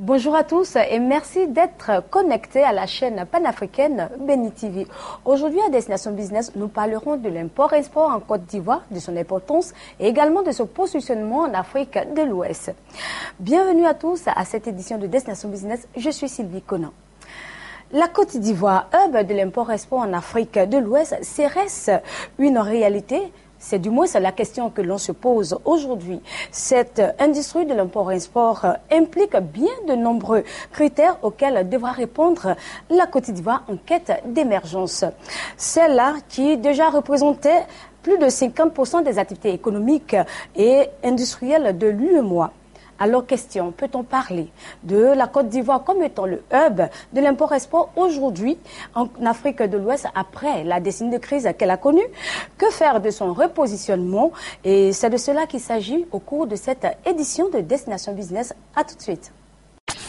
Bonjour à tous et merci d'être connectés à la chaîne panafricaine Béni TV. Aujourd'hui à Destination Business, nous parlerons de l'import-export en Côte d'Ivoire, de son importance et également de son positionnement en Afrique de l'Ouest. Bienvenue à tous à cette édition de Destination Business. Je suis Sylvie Conan. La Côte d'Ivoire, hub de l'import-export en Afrique de l'Ouest, serait-ce une réalité ? C'est du moins la question que l'on se pose aujourd'hui. Cette industrie de l'import-export implique bien de nombreux critères auxquels devra répondre la Côte d'Ivoire en quête d'émergence. Celle-là qui déjà représentait plus de 50% des activités économiques et industrielles de l'UEMOA. Alors question, peut-on parler de la Côte d'Ivoire comme étant le hub de l'import-export aujourd'hui en Afrique de l'Ouest après la décennie de crise qu'elle a connue? Que faire de son repositionnement? Et c'est de cela qu'il s'agit au cours de cette édition de Destination Business. À tout de suite.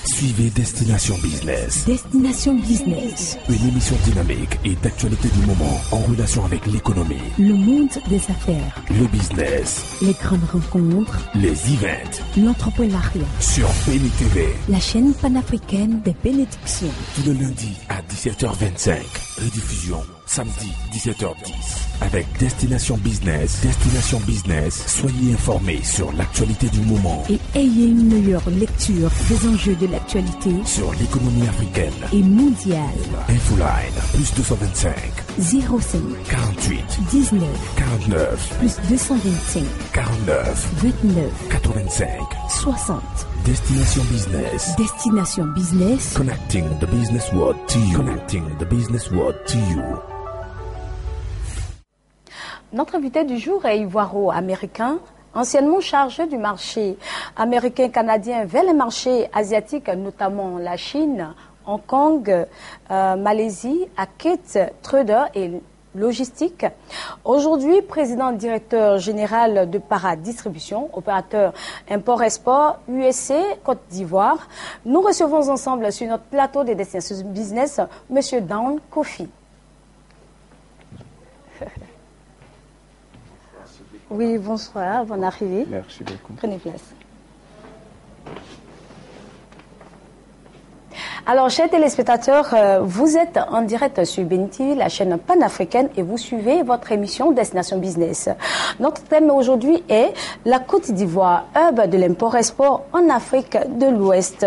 Suivez Destination Business. Destination Business. Une émission dynamique et d'actualité du moment en relation avec l'économie, le monde des affaires, le business, les grandes rencontres, les events, l'entrepreneuriat. Sur Béni TV, la chaîne panafricaine des bénédictions. Tout le lundi à 17h25. Rediffusion samedi 17h10. Avec Destination Business. Destination Business, soyez informés sur l'actualité du moment. Et ayez une meilleure lecture des enjeux de l'actualité sur l'économie africaine et mondiale. Infoline, plus 225 05 48 19 49 plus 225 49 29 85 60. Destination Business. Destination Business. Connecting the business world to you. Connecting the business world to you. Notre invité du jour est ivoiro-américain, anciennement chargé du marché américain-canadien vers les marchés asiatiques, notamment la Chine, Hong Kong, Malaisie, Akit, Trader et logistique. Aujourd'hui, président directeur général de Para Distribution, opérateur import-export USC Côte d'Ivoire. Nous recevons ensemble sur notre plateau de Destination Business Monsieur Dawn Kofi. Oui, bonsoir, bonne arrivée. Merci beaucoup. Prenez place. Alors, chers téléspectateurs, vous êtes en direct sur Béni TV, la chaîne panafricaine, et vous suivez votre émission Destination Business. Notre thème aujourd'hui est la Côte d'Ivoire, hub de l'import-export en Afrique de l'Ouest.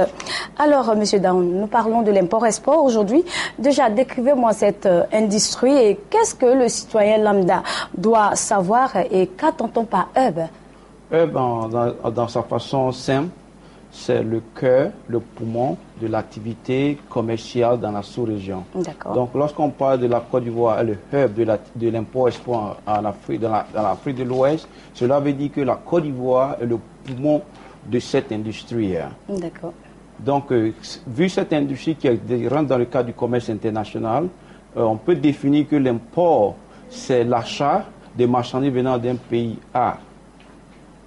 Alors, Monsieur Dawn, nous parlons de l'import-export aujourd'hui. Déjà, décrivez-moi cette industrie et qu'est-ce que le citoyen lambda doit savoir et qu'attend-on par hub? Hub, dans sa façon simple, c'est le cœur, le poumon de l'activité commerciale dans la sous-région. Donc, lorsqu'on parle de la Côte d'Ivoire, le hub de l'import-export en Afrique, dans l'Afrique de l'Ouest, cela veut dire que la Côte d'Ivoire est le poumon de cette industrie. D'accord. Donc, vu cette industrie qui rentre dans le cadre du commerce international, on peut définir que l'import, c'est l'achat des marchandises venant d'un pays A,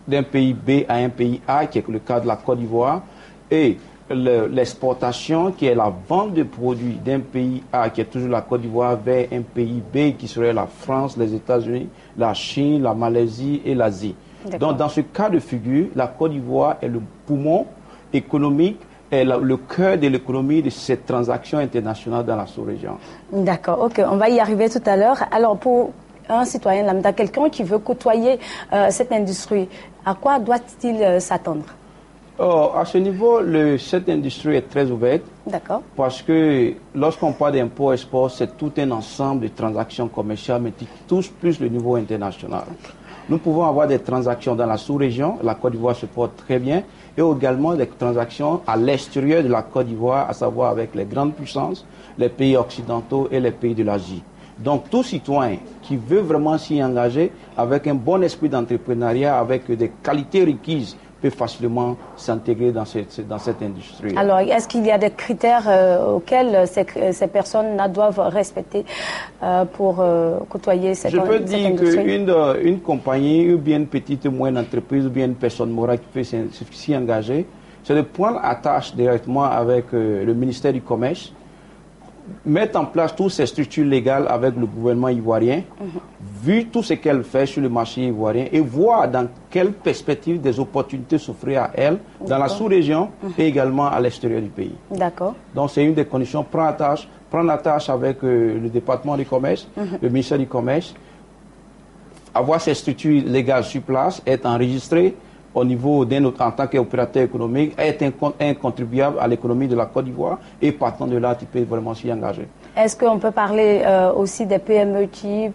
d'un pays B à un pays A, qui est le cas de la Côte d'Ivoire, et l'exportation, qui est la vente de produits d'un pays A, qui est toujours la Côte d'Ivoire, vers un pays B, qui serait la France, les États-Unis, la Chine, la Malaisie et l'Asie. Donc, dans ce cas de figure, la Côte d'Ivoire est le poumon économique, est le cœur de l'économie de cette transaction internationale dans la sous-région. D'accord, ok, on va y arriver tout à l'heure. Alors, pour un citoyen lambda, quelqu'un qui veut côtoyer cette industrie, à quoi doit-il s'attendre? À ce niveau, cette industrie est très ouverte. D'accord. Parce que lorsqu'on parle d'import-export, c'est tout un ensemble de transactions commerciales, mais qui touchent plus le niveau international. Nous pouvons avoir des transactions dans la sous-région, la Côte d'Ivoire se porte très bien, et également des transactions à l'extérieur de la Côte d'Ivoire, à savoir avec les grandes puissances, les pays occidentaux et les pays de l'Asie. Donc, tout citoyen qui veut vraiment s'y engager avec un bon esprit d'entrepreneuriat, avec des qualités requises, peut facilement s'intégrer dans cette industrie. Alors, est-ce qu'il y a des critères auxquels ces personnes doivent respecter pour côtoyer cette industrie? Je peux dire qu'une compagnie, ou bien une petite ou moyenne entreprise, ou bien une personne morale qui peut s'y engager, c'est de prendre attache directement avec le ministère du Commerce, mettre en place toutes ces structures légales avec le gouvernement ivoirien, vu tout ce qu'elle fait sur le marché ivoirien et voir dans quelle perspective des opportunités s'offrir à elle dans la sous-région et également à l'extérieur du pays. D'accord. Donc c'est une des conditions. Prendre la tâche avec le département du commerce, le ministère du commerce, avoir ces structures légales sur place, être enregistré au niveau en tant qu'opérateur économique, être un contribuable à l'économie de la Côte d'Ivoire et partant de là, tu peux vraiment s'y engager. Est-ce qu'on peut parler aussi des PME qui,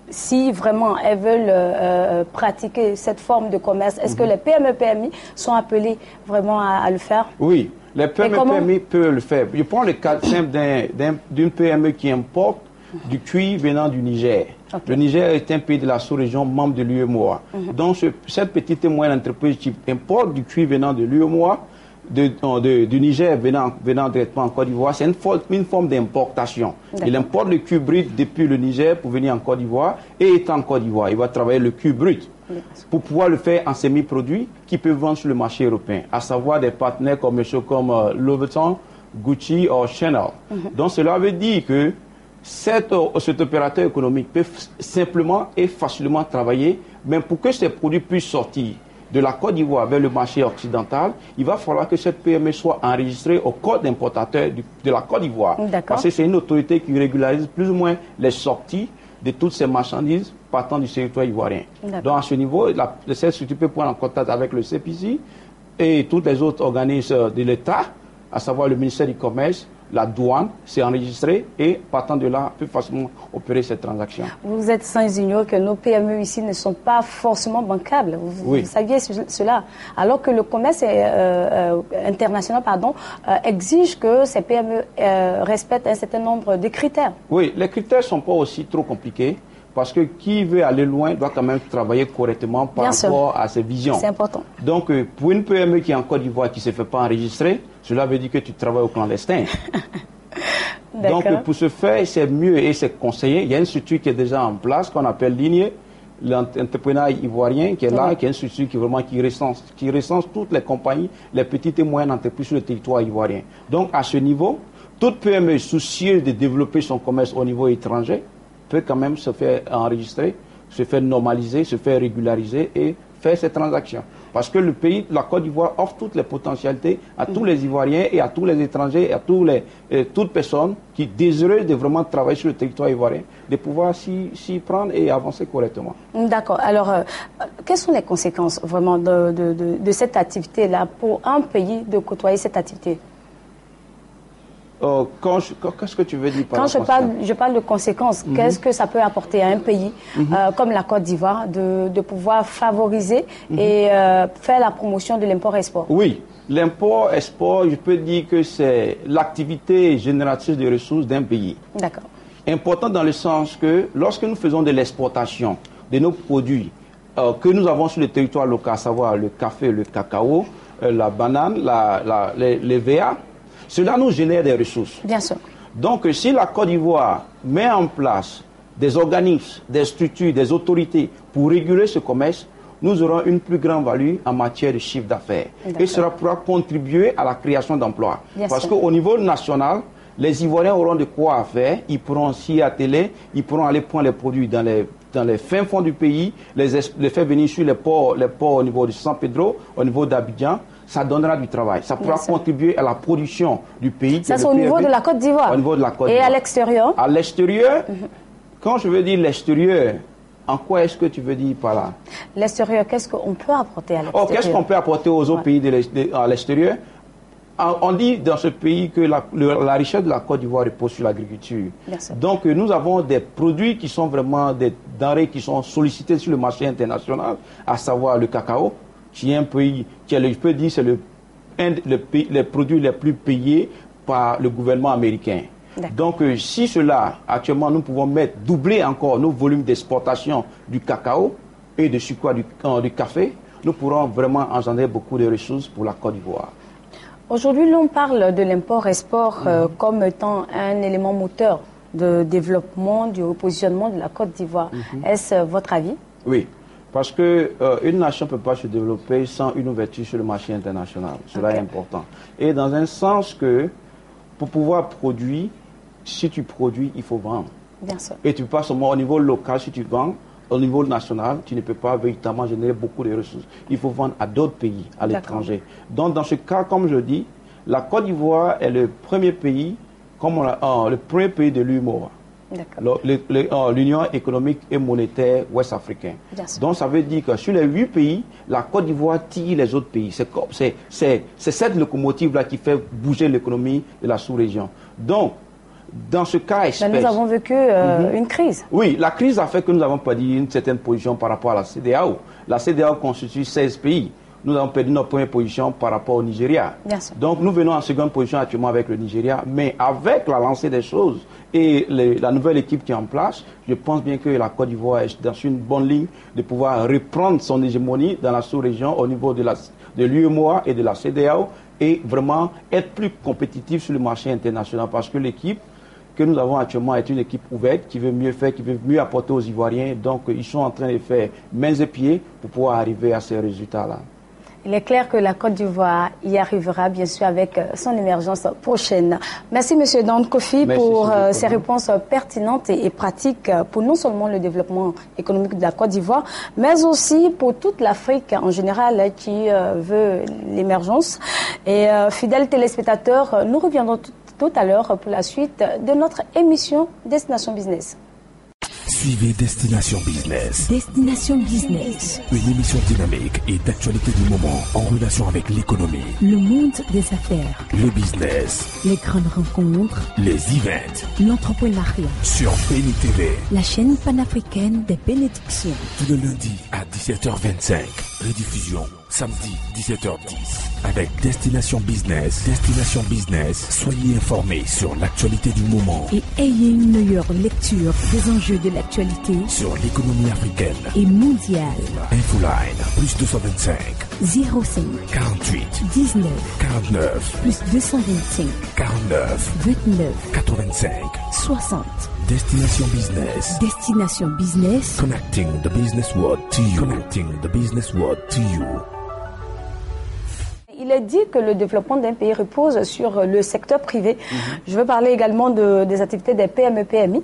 si vraiment elles veulent pratiquer cette forme de commerce, est-ce que les PME-PMI sont appelés vraiment à le faire? Oui, les PME-PMI peuvent le faire. Je prends le cas simple d'une PME qui importe du cuivre venant du Niger. Okay. Le Niger est un pays de la sous-région membre de l'UEMOA. Donc cette petite et moyenne entreprise qui importe du cuivre venant de l'UEMOA, du Niger venant directement en Côte d'Ivoire, c'est une forme d'importation. Il importe le cuivre brut depuis le Niger pour venir en Côte d'Ivoire et étant en Côte d'Ivoire, il va travailler le cuivre brut pour pouvoir le faire en semi-produits qui peuvent vendre sur le marché européen, à savoir des partenaires commerciaux comme Louis Vuitton, Gucci ou Chanel. Donc cela veut dire que cet opérateur économique peut simplement et facilement travailler, mais pour que ces produits puissent sortir de la Côte d'Ivoire vers le marché occidental, il va falloir que cette PME soit enregistrée au code d'importateur de la Côte d'Ivoire. Parce que c'est une autorité qui régularise plus ou moins les sorties de toutes ces marchandises partant du territoire ivoirien. Donc à ce niveau, cette structure peut prendre en contact avec le CPC et tous les autres organismes de l'État, à savoir le ministère du Commerce, la douane, c'est enregistré et partant de là, peut facilement opérer cette transaction. Vous êtes sans ignorer que nos PME ici ne sont pas forcément bancables. Vous saviez cela. Alors que le commerce international exige que ces PME respectent un certain nombre de critères. Oui, les critères ne sont pas aussi trop compliqués. Parce que qui veut aller loin doit quand même travailler correctement par rapport à ses visions. C'est important. Donc, pour une PME qui est en Côte d'Ivoire qui ne se fait pas enregistrer, cela veut dire que tu travailles au clandestin. Donc, pour ce faire, c'est mieux et c'est conseillé. Il y a une structure qui est déjà en place qu'on appelle Lignée, l'entrepreneur ivoirien qui est là, qui est une structure qui recense toutes les compagnies, les petites et moyennes entreprises sur le territoire ivoirien. Donc, à ce niveau, toute PME soucieuse de développer son commerce au niveau étranger peut quand même se faire enregistrer, se faire normaliser, se faire régulariser et faire ces transactions. Parce que le pays, la Côte d'Ivoire, offre toutes les potentialités à tous les Ivoiriens et à tous les étrangers et à toute personne qui désireuse de vraiment travailler sur le territoire ivoirien, de pouvoir s'y prendre et avancer correctement. D'accord. Alors, quelles sont les conséquences vraiment de cette activité-là pour un pays de côtoyer cette activité? Qu'est-ce que tu veux dire par Quand je parle de conséquences, qu'est-ce que ça peut apporter à un pays comme la Côte d'Ivoire de pouvoir favoriser et faire la promotion de l'import-export? Oui, l'import-export, je peux dire que c'est l'activité génératrice de ressources d'un pays. D'accord. Important dans le sens que lorsque nous faisons de l'exportation de nos produits que nous avons sur le territoire local, à savoir le café, le cacao, la banane, les VA, cela nous génère des ressources. Bien sûr. Donc, si la Côte d'Ivoire met en place des organismes, des structures, des autorités pour réguler ce commerce, nous aurons une plus grande value en matière de chiffre d'affaires. Et cela pourra contribuer à la création d'emplois. Parce qu'au niveau national, les Ivoiriens auront de quoi faire, ils pourront s'y atteler, ils pourront aller prendre les produits dans les fins fonds du pays, les faire venir sur les ports au niveau de San Pedro, au niveau d'Abidjan. Ça donnera du travail. Ça pourra contribuer à la production du pays. Ça, c'est au niveau de la Côte d'Ivoire. Au niveau de la Côte d'Ivoire. Et à l'extérieur? À l'extérieur, quand je veux dire l'extérieur, en quoi est-ce que tu veux dire par là? L'extérieur, qu'est-ce qu'on peut apporter à l'extérieur? Qu'est-ce qu'on peut apporter aux autres pays à l'extérieur? On dit dans ce pays que la richesse de la Côte d'Ivoire repose sur l'agriculture. Donc nous avons des produits qui sont vraiment des denrées qui sont sollicités sur le marché international, à savoir le cacao, qui est un pays, je peux dire, c'est les produits les plus payés par le gouvernement américain. Donc, si cela, actuellement, nous pouvons doubler encore nos volumes d'exportation du cacao et de sucre du café, nous pourrons vraiment engendrer beaucoup de ressources pour la Côte d'Ivoire. Aujourd'hui, l'on parle de l'import-export comme étant un élément moteur de développement, du repositionnement de la Côte d'Ivoire. Est-ce votre avis? Oui. Parce qu'une nation ne peut pas se développer sans une ouverture sur le marché international. Cela est important. Et dans un sens que, pour pouvoir produire, si tu produis, il faut vendre. Bien sûr. Et tu peux pas seulement au niveau local, si tu vends, au niveau national, tu ne peux pas véritablement générer beaucoup de ressources. Il faut vendre à d'autres pays, à l'étranger. Donc, dans ce cas, comme je dis, la Côte d'Ivoire est le premier pays, le premier pays de l'UMOA, l'Union économique et monétaire ouest-africaine. Donc, ça veut dire que sur les 8 pays, la Côte d'Ivoire tire les autres pays. C'est cette locomotive-là qui fait bouger l'économie de la sous-région. Donc, dans ce cas espèce... Mais nous avons vécu une crise. Oui, la crise a fait que nous avons perdu une certaine position par rapport à la CEDEAO. La CEDEAO constitue 16 pays. Nous avons perdu notre première position par rapport au Nigeria. Donc nous venons en seconde position actuellement avec le Nigeria. Mais avec la lancée des choses et la nouvelle équipe qui est en place, je pense bien que la Côte d'Ivoire est dans une bonne ligne de pouvoir reprendre son hégémonie dans la sous-région au niveau de l'UEMOA et de la CEDEAO et vraiment être plus compétitif sur le marché international parce que l'équipe que nous avons actuellement est une équipe ouverte qui veut mieux faire, qui veut mieux apporter aux Ivoiriens. Donc, ils sont en train de faire mains et pieds pour pouvoir arriver à ces résultats-là. Il est clair que la Côte d'Ivoire y arrivera, bien sûr, avec son émergence prochaine. Merci, M. Dan Kofi, pour ces réponses pertinentes et pratiques pour non seulement le développement économique de la Côte d'Ivoire, mais aussi pour toute l'Afrique en général qui veut l'émergence. Et fidèles téléspectateurs, nous reviendrons tout à l'heure pour la suite de notre émission Destination Business. Suivez Destination Business. Destination Business. Une émission dynamique et d'actualité du moment en relation avec l'économie, le monde des affaires, le business, les grandes rencontres, les events, l'entrepreneuriat. Sur Béni TV, la chaîne panafricaine des bénédictions. Tout le lundi à 17h25. Rediffusion samedi 17h10. Avec Destination Business. Destination Business, soyez informés sur l'actualité du moment. Et ayez une meilleure lecture des enjeux de l'actualité sur l'économie africaine et mondiale. Infoline, plus 225 05 48 19 49 plus 225 49 29 85 60. Destination Business. Destination Business. Connecting the business world to you. Connecting the business world to you. Il est dit que le développement d'un pays repose sur le secteur privé. Je veux parler également des activités des PME-PMI.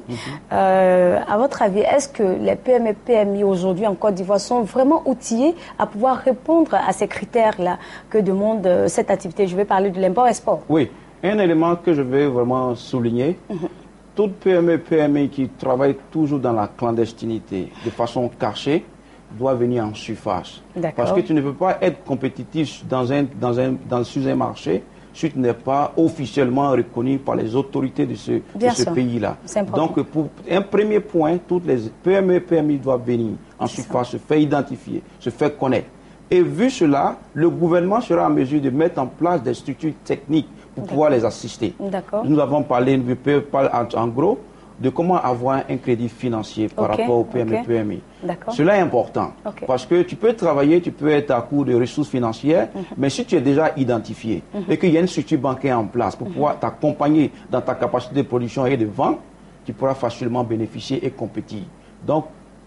À votre avis, est-ce que les PME-PMI aujourd'hui en Côte d'Ivoire sont vraiment outillés à pouvoir répondre à ces critères-là que demande cette activité? Je vais parler de l'import-export. Oui, un élément que je vais vraiment souligner. Toute PME-PMI qui travaille toujours dans la clandestinité, de façon cachée, doit venir en surface. Parce que tu ne peux pas être compétitif sur un marché si tu n'es pas officiellement reconnu par les autorités de ce pays-là. Donc, pour un premier point, toutes les PME-PMI doivent venir en surface, se faire identifier, se faire connaître. Et vu cela, le gouvernement sera en mesure de mettre en place des structures techniques pour pouvoir les assister. Nous avons parlé, en gros, de comment avoir un crédit financier par rapport aux PME-PMI. Cela est important parce que tu peux travailler, tu peux être à court de ressources financières, mais si tu es déjà identifié et qu'il y a une structure bancaire en place pour pouvoir t'accompagner dans ta capacité de production et de vente, tu pourras facilement bénéficier et compétir. Donc,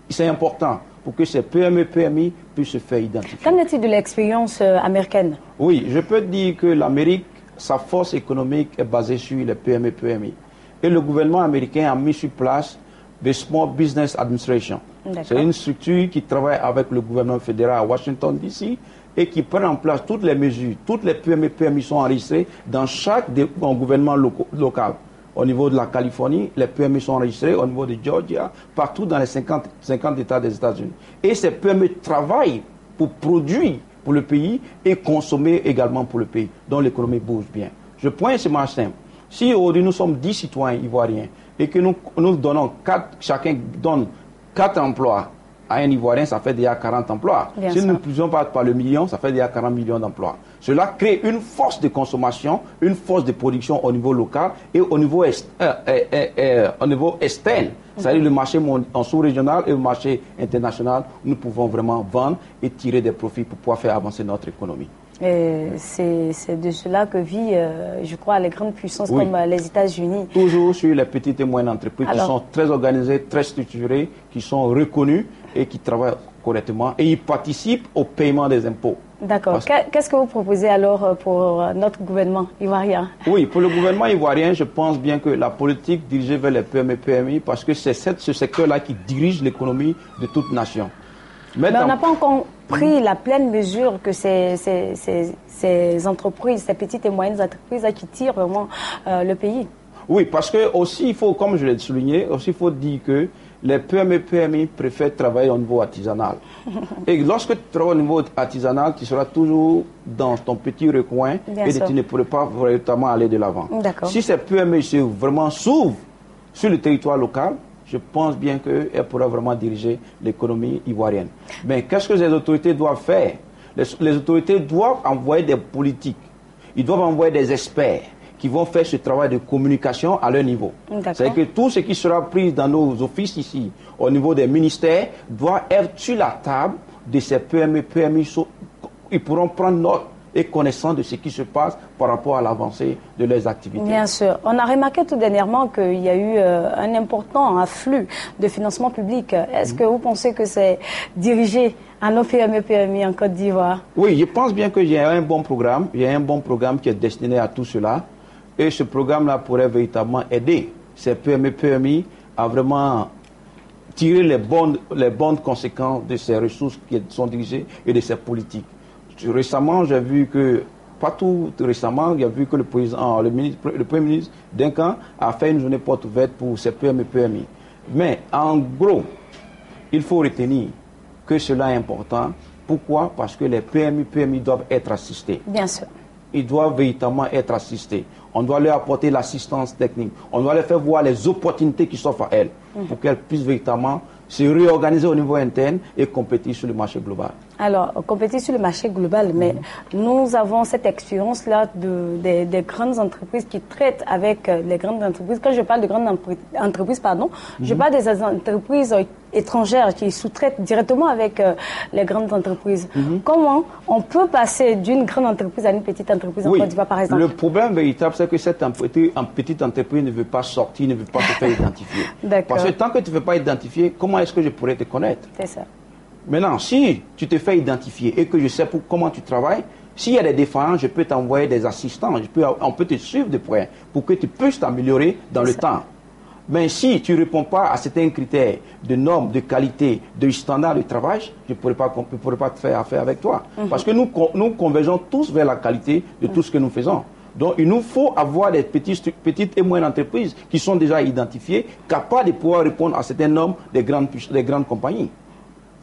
c'est important pour que ces PME-PMI puissent se faire identifier. Qu'en est-il de l'expérience américaine? Oui, je peux dire que l'Amérique, sa force économique est basée sur les PME-PMI. Et le gouvernement américain a mis sur place the Small Business Administration. C'est une structure qui travaille avec le gouvernement fédéral à Washington, D.C. et qui prend en place toutes les mesures. Toutes les PME sont enregistrées dans chaque gouvernement local. Au niveau de la Californie, les PME sont enregistrées. Au niveau de Georgia, partout dans les 50 États des États-Unis. Et ces PME travaillent pour produire pour le pays et consommer également pour le pays. Donc l'économie bouge bien. Je prends un schéma simple. Si aujourd'hui nous sommes 10 citoyens ivoiriens et que nous donnons chacun donne 4 emplois à un Ivoirien, ça fait déjà 40 emplois. Si nous ne plusieurs pas par le million, ça fait déjà 40 millions d'emplois. Cela crée une force de consommation, une force de production au niveau local et au niveau externe. C'est-à-dire le marché sous-régional et le marché international, nous pouvons vraiment vendre et tirer des profits pour pouvoir faire avancer notre économie. C'est de cela que vit, je crois, les grandes puissances comme les États-Unis. Toujours sur les petites et moyennes entreprises qui sont très organisées, très structurées, qui sont reconnues et qui travaillent correctement. Et ils participent au paiement des impôts. D'accord. Qu'est-ce que vous proposez alors pour notre gouvernement ivoirien? Oui, pour le gouvernement ivoirien, je pense bien que la politique dirigée vers les PME-PMI, parce que c'est ce secteur-là qui dirige l'économie de toute nation. Mais on n'a pas encore pris la pleine mesure que ces entreprises, ces petites et moyennes entreprises qui tirent vraiment le pays. Oui, parce que aussi, il faut, comme je l'ai souligné, aussi il faut dire que les PME-PMI préfèrent travailler au niveau artisanal. Et lorsque tu travailles au niveau artisanal, tu seras toujours dans ton petit recoin et tu ne pourrais pas véritablement aller de l'avant. Si ces PME vraiment s'ouvrent sur le territoire local, je pense bien qu'elle pourra vraiment diriger l'économie ivoirienne. Mais qu'est-ce que les autorités doivent faire? Les autorités doivent envoyer des politiques, ils doivent envoyer des experts qui vont faire ce travail de communication à leur niveau. C'est-à-dire que tout ce qui sera pris dans nos offices ici, au niveau des ministères, doit être sur la table de ces PME, PMI. Ils pourront prendre note et connaissance de ce qui se passe par rapport à l'avancée de leurs activités. Bien sûr. On a remarqué tout dernièrement qu'il y a eu un important afflux de financement public. Est-ce que vous pensez que c'est dirigé à nos PME-PMI en Côte d'Ivoire? Oui, je pense bien qu'il y a un bon programme. Il y a un bon programme qui est destiné à tout cela. Et ce programme-là pourrait véritablement aider ces PME-PMI à vraiment tirer les bonnes conséquences de ces ressources qui sont dirigées et de ces politiques. Récemment, j'ai vu que, pas tout récemment, j'ai vu que le Premier ministre Duncan a fait une journée porte ouverte pour ces PME-PMI. Mais en gros, il faut retenir que cela est important. Pourquoi? Parce que les PMI doivent être assistés. Bien sûr. Ils doivent véritablement être assistés. On doit leur apporter l'assistance technique. On doit leur faire voir les opportunités qui s'offrent à elles pour qu'elles puissent véritablement se réorganiser au niveau interne et compétir sur le marché global. Alors, compétir sur le marché global, mais nous avons cette expérience-là des grandes entreprises qui traitent avec les grandes entreprises. Quand je parle de grandes entreprises, je parle des entreprises étrangères qui sous-traitent directement avec les grandes entreprises. Comment on peut passer d'une grande entreprise à une petite entreprise en Côte d'Ivoire, par exemple? Le problème véritable, c'est que cette petite entreprise ne veut pas sortir, ne veut pas se faire identifier. Parce que tant que tu ne veux pas identifier, comment est-ce que je pourrais te connaître? C'est ça. Maintenant, si tu te fais identifier et que je sais comment tu travailles, s'il y a des défaillances, je peux t'envoyer des assistants, on peut te suivre de près pour que tu puisses t'améliorer dans le temps. Mais si tu ne réponds pas à certains critères de normes, de qualité, de standards de travail, je ne pourrais pas te faire affaire avec toi. Parce que nous convergeons tous vers la qualité de tout ce que nous faisons. Donc, il nous faut avoir des petites et moyennes entreprises qui sont déjà identifiées, capables de pouvoir répondre à certaines normes des grandes compagnies.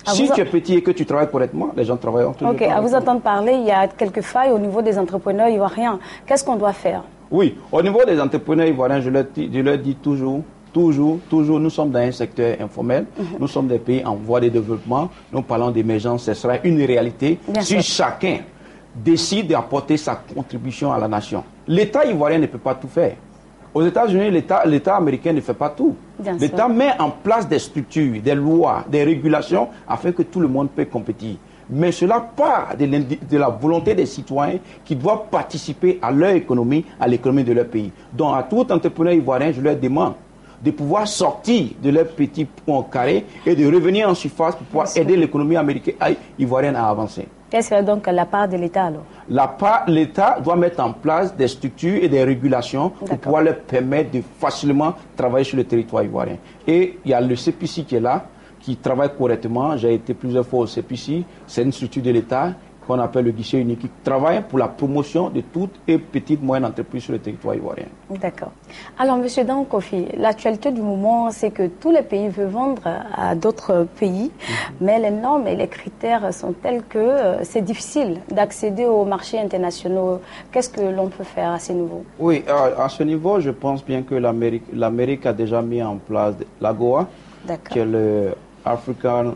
Si tu es petit et que tu travailles correctement, les gens travailleront tout le temps. Ok, à vous entendre parler, il y a quelques failles au niveau des entrepreneurs ivoiriens. Qu'est-ce qu'on doit faire? Oui, au niveau des entrepreneurs ivoiriens, je leur dis toujours, nous sommes dans un secteur informel, nous sommes des pays en voie de développement, nous parlons d'émergence, ce sera une réalité si chacun décide d'apporter sa contribution à la nation. L'État ivoirien ne peut pas tout faire. Aux États-Unis, l'État américain ne fait pas tout. L'État met en place des structures, des lois, des régulations afin que tout le monde puisse compétir. Mais cela part de la volonté des citoyens qui doivent participer à leur économie, à l'économie de leur pays. Donc à tout entrepreneur ivoirien, je leur demande de pouvoir sortir de leur petit point carré et de revenir en surface pour pouvoir aider l'économie ivoirienne à avancer. Quelle serait donc la part de l'État alors? L'État doit mettre en place des structures et des régulations pour pouvoir leur permettre de facilement travailler sur le territoire ivoirien. Et il y a le CPC qui est là, qui travaille correctement. J'ai été plusieurs fois au CPC. C'est une structure de l'État qu'on appelle le guichet unique, qui travaille pour la promotion de toutes et petites moyennes entreprises sur le territoire ivoirien. D'accord. Alors, M. Dan Kofi, l'actualité du moment, c'est que tous les pays veulent vendre à d'autres pays, mais les normes et les critères sont tels que c'est difficile d'accéder aux marchés internationaux. Qu'est-ce que l'on peut faire à ce niveau? Oui, à ce niveau, je pense bien que l'Amérique a déjà mis en place l'AGOA, qui est le African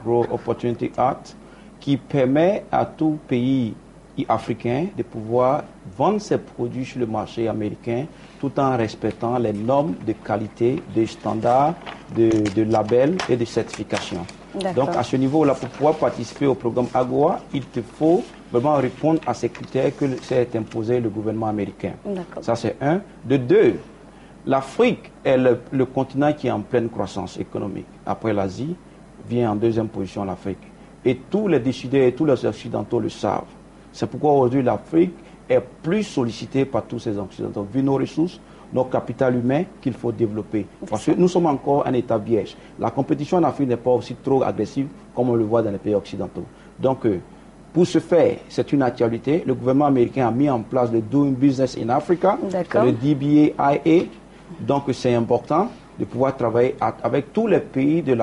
Growth Opportunity Act, qui permet à tout pays africain de pouvoir vendre ses produits sur le marché américain tout en respectant les normes de qualité, de standards, de labels et de certification. Donc à ce niveau-là, pour pouvoir participer au programme AGOA, il te faut vraiment répondre à ces critères que s'est imposé le gouvernement américain. Ça c'est un. De deux, l'Afrique est le continent qui est en pleine croissance économique. Après l'Asie, vient en deuxième position l'Afrique. Et tous les décideurs et tous les Occidentaux le savent. C'est pourquoi aujourd'hui l'Afrique est plus sollicitée par tous ces Occidentaux, vu nos ressources, nos capital humain qu'il faut développer. Parce que nous sommes encore un État vierge. La compétition en Afrique n'est pas aussi trop agressive comme on le voit dans les pays occidentaux. Donc, pour ce faire, c'est une actualité. Le gouvernement américain a mis en place le Doing Business in Africa, le DBA. Donc, c'est important de pouvoir travailler avec tous les pays de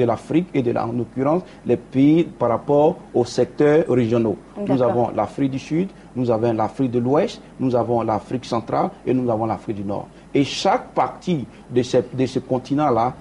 l'Afrique et en l'occurrence les pays par rapport aux secteurs régionaux. Nous avons l'Afrique du Sud, nous avons l'Afrique de l'Ouest, nous avons l'Afrique centrale et nous avons l'Afrique du Nord. Et chaque partie de ce continent-là,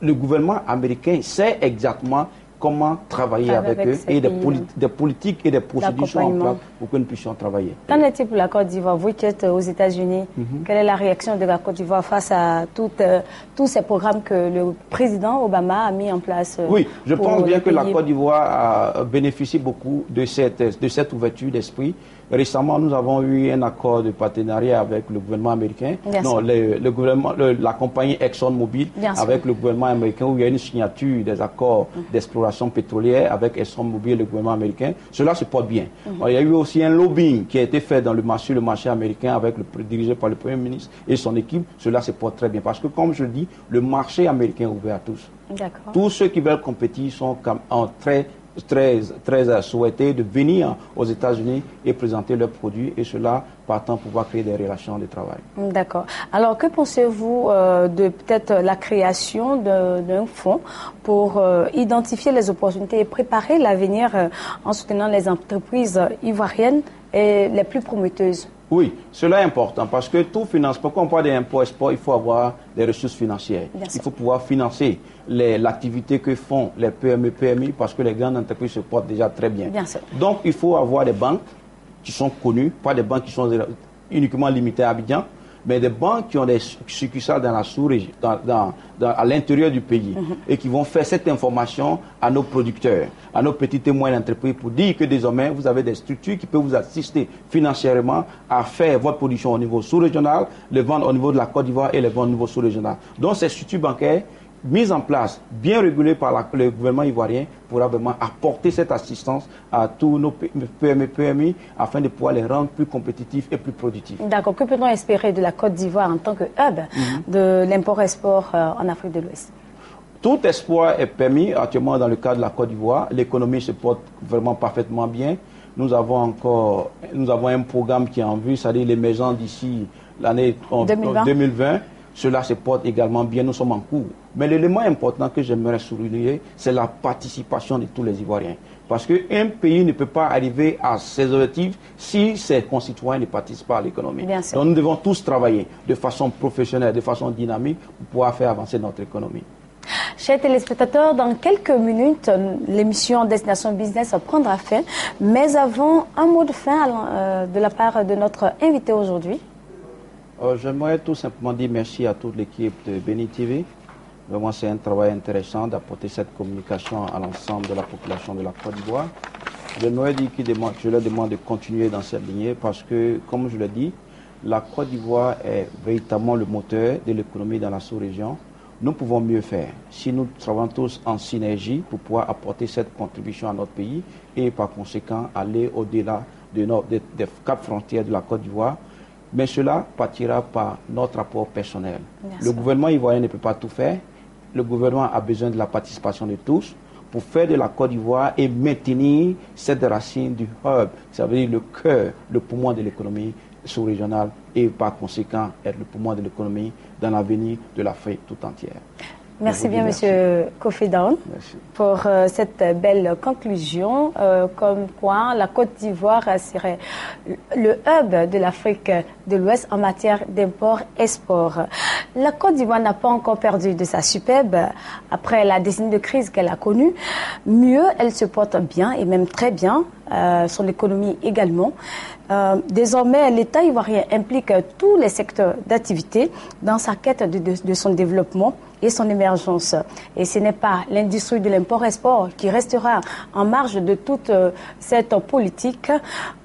le gouvernement américain sait exactement comment travailler avec eux et des politiques et des procédures sont en place pour que nous puissions travailler. Qu'en est-il pour la Côte d'Ivoire? Vous qui êtes aux États-Unis, quelle est la réaction de la Côte d'Ivoire face à tous ces programmes que le président Obama a mis en place? Oui, je pense bien que la Côte d'Ivoire bénéficie beaucoup de cette ouverture d'esprit. Récemment, nous avons eu un accord de partenariat avec le gouvernement américain, la compagnie ExxonMobil avec le gouvernement américain, où il y a une signature des accords d'exploration pétrolière avec ExxonMobil et le gouvernement américain. Cela se porte bien. Il y a eu aussi un lobbying qui a été fait dans le marché américain dirigé par le Premier ministre et son équipe. Cela se porte très bien parce que, comme je le dis, le marché américain est ouvert à tous. Tous ceux qui veulent compétir sont très souhaités de venir aux États-Unis et présenter leurs produits et cela partant pouvoir créer des relations de travail. D'accord. Alors que pensez-vous de peut-être la création d'un fonds pour identifier les opportunités et préparer l'avenir en soutenant les entreprises ivoiriennes et les plus prometteuses? Oui, cela est important parce que tout financement, quand on parle d'impôt-export, il faut avoir des ressources financières. Il faut pouvoir financer l'activité que font les PME, PMI parce que les grandes entreprises se portent déjà très bien. Donc, il faut avoir des banques qui sont connues, pas des banques qui sont uniquement limitées à Abidjan, mais des banques qui ont des succursales dans la sous-région, à l'intérieur du pays, et qui vont faire cette information à nos producteurs, à nos petites et moyennes entreprises pour dire que désormais vous avez des structures qui peuvent vous assister financièrement à faire votre production au niveau sous-régional, les vendre au niveau de la Côte d'Ivoire et les vendre au niveau sous-régional. Donc ces structures bancaires mises en place, bien régulées par le gouvernement ivoirien, pourra vraiment apporter cette assistance à tous nos PME, PMI afin de pouvoir les rendre plus compétitifs et plus productifs. D'accord. Que peut-on espérer de la Côte d'Ivoire en tant que hub de l'import-export en Afrique de l'Ouest? Tout espoir est permis actuellement dans le cadre de la Côte d'Ivoire. L'économie se porte vraiment parfaitement bien. Nous avons un programme qui est en vue, c'est-à-dire l'émergence d'ici l'année 2020. Cela se porte également bien, nous sommes en cours. Mais l'élément important que j'aimerais souligner, c'est la participation de tous les Ivoiriens. Parce qu'un pays ne peut pas arriver à ses objectifs si ses concitoyens ne participent pas à l'économie. Donc nous devons tous travailler de façon professionnelle, de façon dynamique pour pouvoir faire avancer notre économie. Chers téléspectateurs, dans quelques minutes, l'émission Destination Business prendra fin. Mais avant, un mot de fin de la part de notre invité aujourd'hui. J'aimerais tout simplement dire merci à toute l'équipe de Béni TV. Vraiment, c'est un travail intéressant d'apporter cette communication à l'ensemble de la population de la Côte d'Ivoire. J'aimerais dire je leur demande de continuer dans cette lignée parce que, comme je l'ai dit, la Côte d'Ivoire est véritablement le moteur de l'économie dans la sous-région. Nous pouvons mieux faire si nous travaillons tous en synergie pour pouvoir apporter cette contribution à notre pays et par conséquent aller au-delà des 4 frontières de la Côte d'Ivoire. Mais cela partira par notre apport personnel. Le gouvernement ivoirien ne peut pas tout faire. Le gouvernement a besoin de la participation de tous pour faire de la Côte d'Ivoire et maintenir cette racine du hub, ça veut dire le cœur, le poumon de l'économie sous-régionale et par conséquent être le poumon de l'économie dans l'avenir de l'Afrique tout entière. Merci bien, Monsieur Kofi Daon, pour cette belle conclusion, comme quoi la Côte d'Ivoire serait le hub de l'Afrique de l'Ouest en matière d'import-export. La Côte d'Ivoire n'a pas encore perdu de sa superbe après la décennie de crise qu'elle a connue. Mieux, elle se porte bien et même très bien son économie également. Désormais, l'État ivoirien implique tous les secteurs d'activité dans sa quête de son développement et son émergence. Et ce n'est pas l'industrie de l'import-export qui restera en marge de toute cette politique.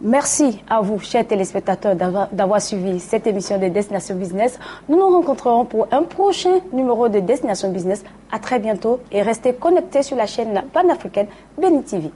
Merci à vous, chers téléspectateurs, d'avoir suivi cette émission de Destination Business. Nous nous rencontrerons pour un prochain numéro de Destination Business. À très bientôt et restez connectés sur la chaîne panafricaine Beni TV.